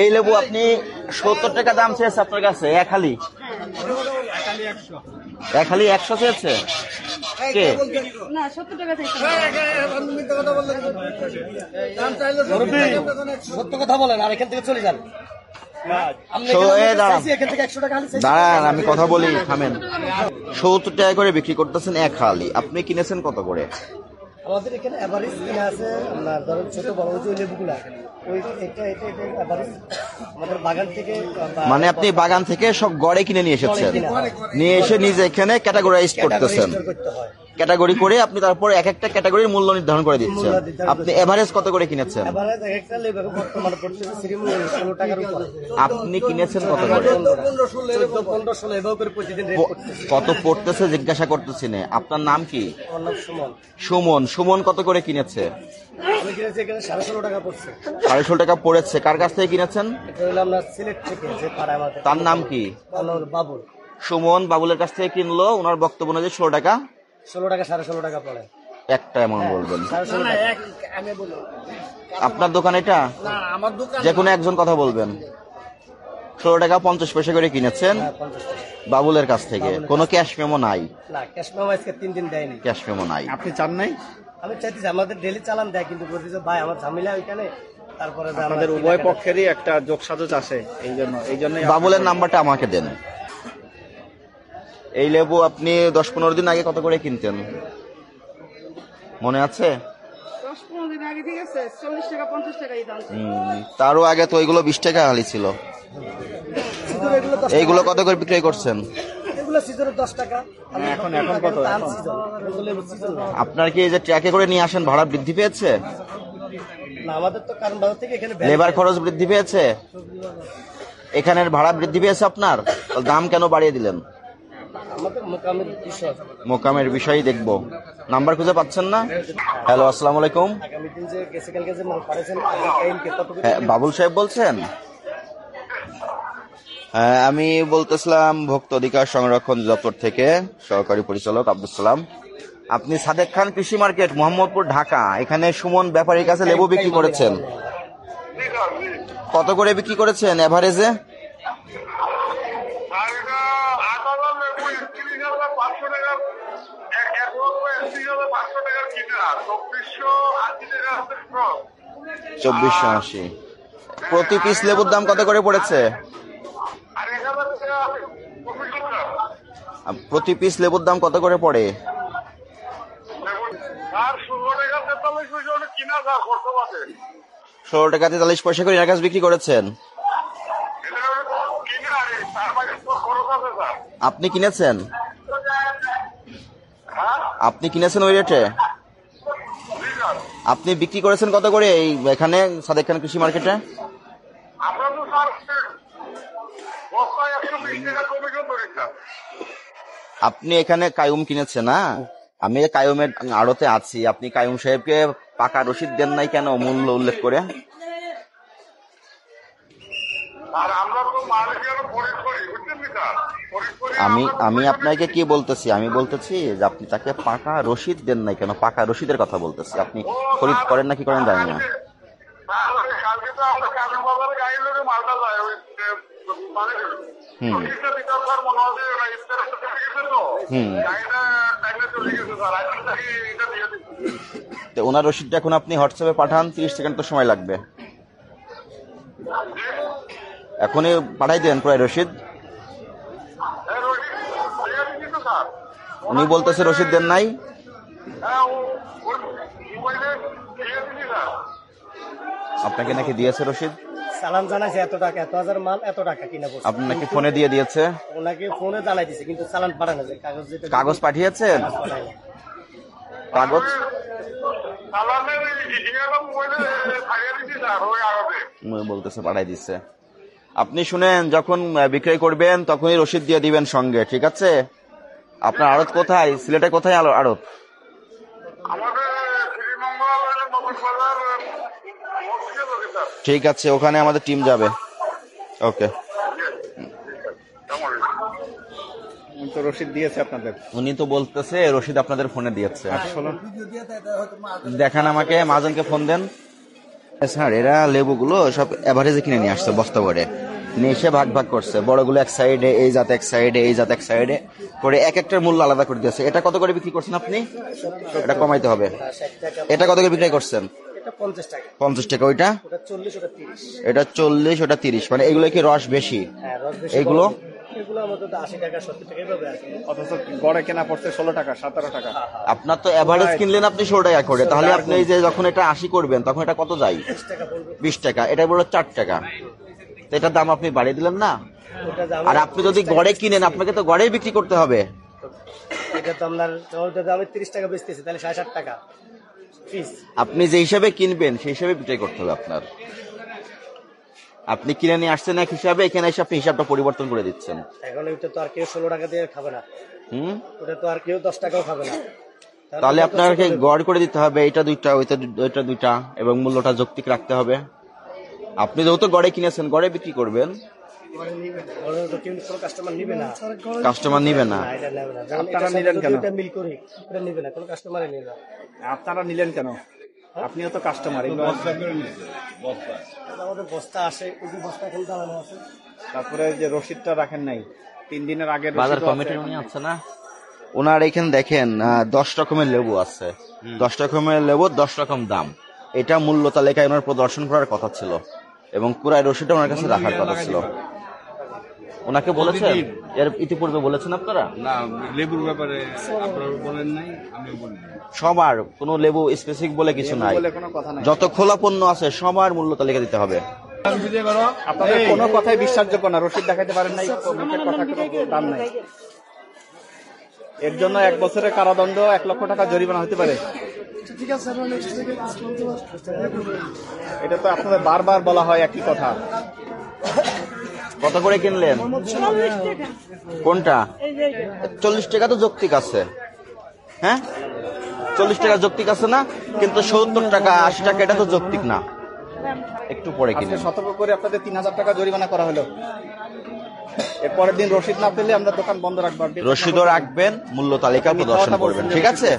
এই লেবু আপনি 70 টাকা দাম চেয়েছে আপনার কাছে, এক হালি 100 চেয়েছে কে? না 70 টাকা চাইছি। সত্য কথা বলেন আর এখান থেকে চলে যান। দাঁড়ান আমি কথা বলি, থামেন। 70 টাকা করে বিক্রি করতেছেন এক হালি, আপনি কিনেছেন কত করে? আমাদের এখানে এভারেজ কিনা আছে আপনার ধরেন ছোট বড় ওই লেবুগুলা ওই এটা এভারেজ আমাদের বাগান থেকে। মানে আপনি বাগান থেকে সব গড়ে কিনে নিয়ে এসেছেন, নিয়ে এসে নিজে এখানে ক্যাটাগরাইজ করতেছেন, ক্যাটাগরি করে আপনি তারপর এক একটা ক্যাটাগরির মূল্য নির্ধারণ করে দিচ্ছেন। আপনি এভারেজ কত করে কিনেছেন? এভারেজ এক একটা লেবু বর্তমানে পড়তেছে 16 টাকার উপরে। আপনি কিনেছেন কত করে? 14-15-16 এভাবে করে প্রতিদিন রেট করতেছে। কত পড়তেছে জিজ্ঞাসা করতেছি না। আপনার নাম কি? আমার নাম সুমন। সুমন। সুমন কত করে কিনেছে? আমি কিনেছি এখানে 16.5 টাকা পড়ছে। 16.5 টাকা পড়েছে। কার কাছ থেকে কিনেছেন? এটা হলো আমরা সিলেট থেকে, যে পাড়া আমাদের। তার নাম কি? তার নাম হলো বাবুল। সুমন বাবুলের কাছ থেকে কিনলো, ওনার বক্তব্য অনুযায়ী 16 টাকা 16 টাকা 16.5 টাকা পড়ে। একটা এমন বলবেন। 16.5 টাকা। আমি বলি আপনার দোকান এটা? না, আমার দোকান যে কোনো একজন কথা বলবেন। 16 টাকা 50 পয়সা করে কিনেছেন 50 টাকা বাবুলের কাছ থেকে। কোনো ক্যাশ মেমো নাই? না, ক্যাশ মেমো আজকে 3 দিন দেয়নি। ক্যাশ মেমো নাই। আপনি চান নাই? আমি চাইতেছি আমাদের ডেলি চালান দেয়, কিন্তু বলতেছে ভাই আমার ঝামেলা ওইখানে। তারপরে যে আপনাদের আমরা উভয় পক্ষেরই একটা যোগসাজশ আছে, এই জন্য বাবুলের নাম্বারটা আমাকে দেন। এই লেবু আপনি 10-15 দিন আগে কত করে কিনতেন মনে আছে? 10-15 দিন আগে ঠিক আছে 40 টাকা 50 টাকা এই দাম ছিল। তারও আগে তো ওইগুলো 20 টাকা হালি ছিল। সিজনে এগুলো 10 এইগুলো কত করে বিক্রি করছেন? এগুলো সিজনে 10 টাকা। এখন কত? দাম সিজন, এগুলো সিজন না। আপনার কি এই যে ট্রাকে করে নিয়ে আসেন ভাড়া বৃদ্ধি পেয়েছে? না, আমাদের তো কারণ বাজার থেকে এখানে লেবার খরচ বৃদ্ধি পেয়েছে, এখানের ভাড়া বৃদ্ধি পেয়েছে আপনার, তাহলে দাম কেন বাড়িয়ে দিলেন? আমাদের মোকামের বিষয় মোকামের বিষয়ই দেখবো। নাম্বার খুঁজে পাচ্ছেন না? হ্যালো, আসসালামু আলাইকুম। আগামী দিন যে গেছে কালকে যে মাল পাঠাইছেন টাইমকে কত করে? হ্যাঁ, বাবুল সাহেব বলছেন? হ্যাঁ, আমি বলতেছিলাম ভোক্তা অধিকার সংরক্ষণ দপ্তর থেকে সহকারী পরিচালক আব্দুল সালাম। আপনি সাদেক খান কৃষি মার্কেট, মোহাম্মদপুর, ঢাকা, এখানে সুমন ব্যাপারীর কাছে লেবু বিক্রি করেছেন। কত করে বিক্রি করেছেন এভারেজে? $2480। প্রতি পিস লেবুর দাম কত করে পড়েছে? প্রতি পিস লেবুর দাম কত করে পড়ে? 16 টাকা 43 পয়সা করে এর কাছে বিক্রি করেছেন। আপনি কিনেছেন? আপনি কিনেছেন ওই রেটে? আপনি বিক্রি করেছেন কত করে এই এখানে সাদেক খান কৃষি মার্কেটে? আপনি এখানে কায়ুম কিনেছেন না? আমি কায়ুমের আড়তে আছি, আপনি কায়ুম সাহেবকে পাকা রসিদ দেন নাই কেন মূল্য উল্লেখ করে? আমি আপনাকে কি বলতেছি, আমি বলতেছি যে আপনি তাকে পাকা রসিদ দেন নাই কেন, পাকা রসিদের কথা বলতেছি। আপনি খরিদ করেন না কি করেন জানি না। ওনার রসিদটা এখন আপনি হোয়াটসঅ্যাপে পাঠান, 30 সেকেন্ড তো সময় লাগবে। এখনই পাঠাই দেন প্রায় রসিদ। উনি বলতেছে রসিদ দেন নাই। আপনাকে নাকি দিয়েছে রসিদ? সালাম জানাইছে এত টাকা, 1000 মাল এত টাকা কিনা পড়ছে। আপনাকে ফোনে দিয়ে দিয়েছে? ওনাকে ফোনে জানাই দিয়েছে, কিন্তু চালান পাঠানো যায় কাগজ যেটা কাগজ পাঠিয়েছেন? কাগজ বলতেছে পাঠাই দিচ্ছে। আপনি শুনেন, যখন বিক্রয় করবেন তখনই রসিদ দিয়ে দিবেন সঙ্গে, ঠিক আছে? আপনার আড়ত কোথায়? সিলেটে কোথায় আড়ত? ঠিক আছে, ওখানে আমাদের টিম যাবে। ওকে। তো রসিদ দিয়েছে আপনাদের? উনি তো বলতেছে রসিদ আপনাদের ফোনে দিয়েছে। দেখান আমাকে, মহাজনকে ফোন দেন। স্যার এরা লেবুগুলো সব এভারেজে কিনে নিয়ে আসছে বস্তা করে, নিয়ে এসে ভাগ ভাগ করছে, বড়গুলো এক সাইডে, এই জাত এক সাইডে, এই জাত এক সাইডে করে এক একটার মূল্য আলাদা করে দিয়েছে। এটা কত করে বিক্রি করছেন আপনি? এটা কমাইতে হবে। 60 টাকা, এটা কত করে বিক্রি করছেন? এটা 50 টাকা, 50 টাকা। ওইটা ওটা 40, ওটা 30। এটা 40, ওটা 30। মানে এগুলো কি রস বেশি? হ্যাঁ, রস বেশি। এগুলো এগুলো আমাদের 80 টাকা 70 টাকা এভাবে আছে। অথচ গড়ে কেনা পড়ছে 16 টাকা 17 টাকা। আপনার তো এভারেজ কিনলেন আপনি 16 টাকা করে, তাহলে আপনি এই যে যখন এটা 80 করবেন তখন এটা কত যায়? 20 টাকা পড়বে। 20 টাকা। এটা বললো 4 টাকা, তো এটার দাম আপনি বাড়িয়ে দিলেন না? ওটা দাম, আর আপনি যদি গড়ে কিনেন আপনাকে তো গড়েই বিক্রি করতে হবে। এটা তো আপনার ওটা দামে 30 টাকা বেচতেছে, তাহলে 60 টাকা পিস। আপনি যে হিসাবে কিনবেন সেই হিসাবে বিক্রি করতে হবে আপনার। আপনি কিনে নিয়ে আসছেন এক হিসাবে, এখানে এসে আপনি হিসাবটা পরিবর্তন করে দিচ্ছেন। এখন ওইটা তো আর কেউ 16 টাকা দিয়ে খাবে না, হুম, ওটা তো আর কেউ 10 টাকাও খাবে না। তাহলে আপনাকে গড় করে দিতে হবে, এটা দুইটা, ওইটা দুইটা, এবং মূল্যটা যৌক্তিক রাখতে হবে। আপনি যেহেতু গড়ে কিনেছেন গড়ে বিক্রি করবেন, ওরা তো কেউ কোনো কাস্টমার নিবে না। কাস্টমার নিবে না। না, এটা নেবে না। যেমন আপনারা এটার সাথে নিলেন যদি কেন? এটা মিল করি, এটা নিবে না, কোনো কাস্টমারই নিবে না। আপনারা নিলেন কেন? আপনিও তো কাস্টমার। আমাদের বস্তা আসে, ওই যে বস্তা এখানে দাঁড়ানো আছে। তারপরে যে রসিদটা রাখেন নাই, 3 দিনের আগে বাজার কমিটির উনি আছে না, ওনার এখানে দেখেন 10 রকমের লেবু আছে, 10 রকমের লেবু 10 রকম দাম। এটা মূল্য তালিকায় ওনার প্রদর্শন করার কথা ছিল এবং পুরাই রসিদটা ওনার কাছে রাখার কথা ছিল। ওনাকে বলেছেন, এর ইতিপূর্বে বলেছেন আপনারা? না, লেবুর ব্যাপারে আপনারা বলেন নাই, আমিও বলি নাই। সবার কোনো লেবু স্পেসিফিক বলে কিছু নাই, বলে কোনো কথা নাই। যত খোলা পণ্য আছে সবার মূল্য তালিকা দিতে হবে। আপনাদের কোনো কথাই বিশ্বাসযোগ্য না। রসিদ দেখাতে পারেন নাই, মুখের কথা কোনো দাম নাই। এর জন্য 1 বছরের কারাদণ্ড, 1 লক্ষ টাকা জরিমানা হতে পারে। এটা তো আপনাদের বারবার বলা হয় একই কথা। কত করে কিনলেন? 40 টাকা। কোনটা? এই যে এটা। 40 টাকা তো যৌক্তিক আছে, হ্যাঁ 40 টাকা যৌক্তিক আছে না, কিন্তু 70 টাকা 80 টাকা এটা তো যৌক্তিক না। একটু পরে আজকে কিনেন। সতর্ক করে আপনাদের 3000 টাকা জরিমানা করা হলো। এর পরের দিন রসিদ না পেলে আমরা দোকান বন্ধ রাখবো। রসিদও রাখবেন, মূল্য তালিকা প্রদর্শন করবেন, ঠিক আছে?